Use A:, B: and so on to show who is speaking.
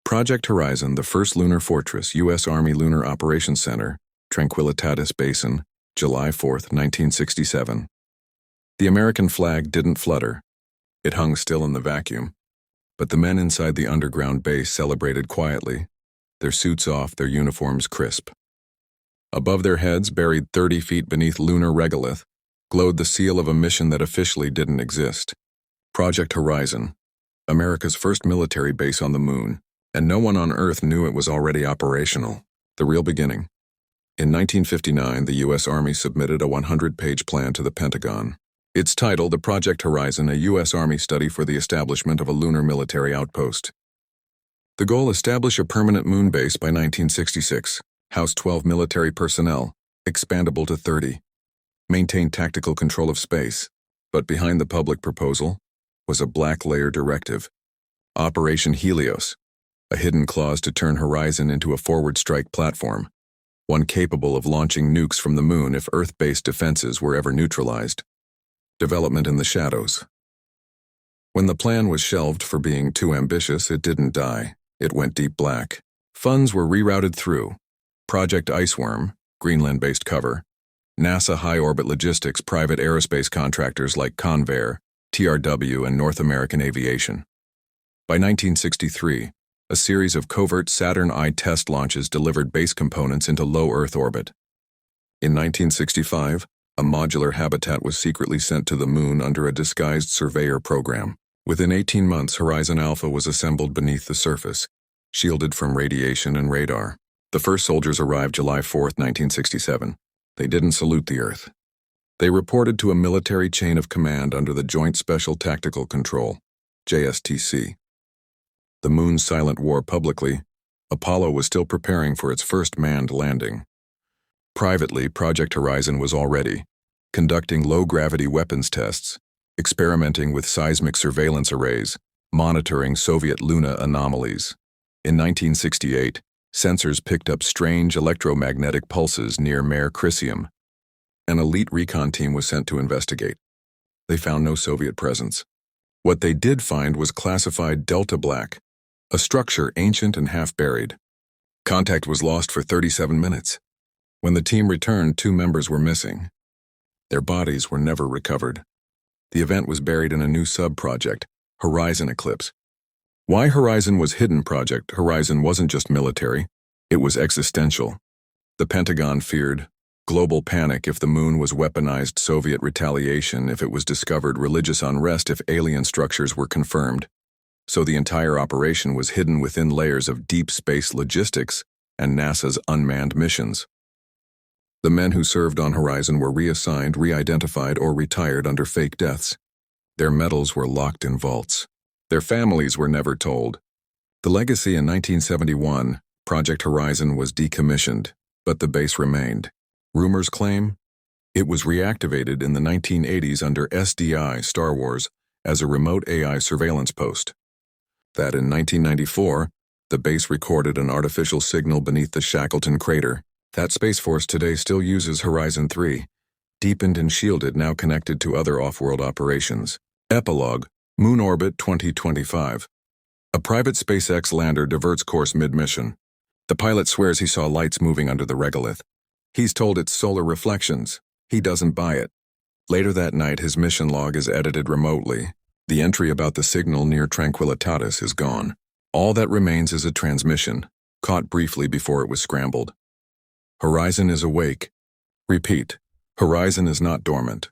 A: Project Horizon, the first lunar fortress, U.S. Army Lunar Operations Center, Tranquilitatis Basin, July 4, 1967. The American flag didn't flutter. It hung still in the vacuum. But the men inside the underground base celebrated quietly, their suits off, their uniforms crisp. Above their heads, buried 30 feet beneath lunar regolith, glowed the seal of a mission that officially didn't exist. Project Horizon, America's first military base on the moon, and no one on Earth knew it was already operational. The real beginning. In 1959, the U.S. Army submitted a 100-page plan to the Pentagon. Its title, the Project Horizon, a U.S. Army study for the establishment of a lunar military outpost. The goal: establish a permanent moon base by 1966, house 12 military personnel, expandable to 30, maintain tactical control of space. But behind the public proposal was a black layer directive. Operation Helios, a hidden clause to turn Horizon into a forward strike platform, one capable of launching nukes from the moon if Earth-based defenses were ever neutralized. Development in the shadows. When the plan was shelved for being too ambitious, it didn't die. It went deep black. Funds were rerouted through Project Iceworm, Greenland-based cover, NASA high-orbit logistics, private aerospace contractors like Convair, TRW, and North American Aviation. By 1963, a series of covert Saturn I test launches delivered base components into low Earth orbit. In 1965, a modular habitat was secretly sent to the moon under a disguised surveyor program. Within 18 months, Horizon Alpha was assembled beneath the surface, shielded from radiation and radar. The first soldiers arrived July 4, 1967. They didn't salute the Earth. They reported to a military chain of command under the Joint Special Tactical Control, JSTC. The moon's silent war publicly, Apollo was still preparing for its first manned landing. Privately, Project Horizon was already conducting low-gravity weapons tests, experimenting with seismic surveillance arrays, monitoring Soviet Luna anomalies. In 1968, sensors picked up strange electromagnetic pulses near Mare Crisium. An elite recon team was sent to investigate. They found no Soviet presence. What they did find was classified Delta Black, a structure ancient and half-buried. Contact was lost for 37 minutes. When the team returned, 2 members were missing. Their bodies were never recovered. The event was buried in a new sub-project, Horizon Eclipse. Why Horizon was hidden? Project Horizon wasn't just military, it was existential. The Pentagon feared global panic if the moon was weaponized, Soviet retaliation if it was discovered, religious unrest if alien structures were confirmed. So the entire operation was hidden within layers of deep space logistics and NASA's unmanned missions. The men who served on Horizon were reassigned, re-identified, or retired under fake deaths. Their medals were locked in vaults. Their families were never told. The legacy: in 1971, Project Horizon was decommissioned, but the base remained. Rumors claim it was reactivated in the 1980s under SDI, Star Wars, as a remote AI surveillance post. That in 1994, the base recorded an artificial signal beneath the Shackleton crater. That Space Force today still uses Horizon 3, deepened and shielded, now connected to other off-world operations. Epilogue: Moon Orbit 2025. A private SpaceX lander diverts course mid-mission. The pilot swears he saw lights moving under the regolith. He's told it's solar reflections. He doesn't buy it. Later that night, his mission log is edited remotely. The entry about the signal near Tranquilitatis is gone. All that remains is a transmission, caught briefly before it was scrambled. Horizon is awake. Repeat, Horizon is not dormant.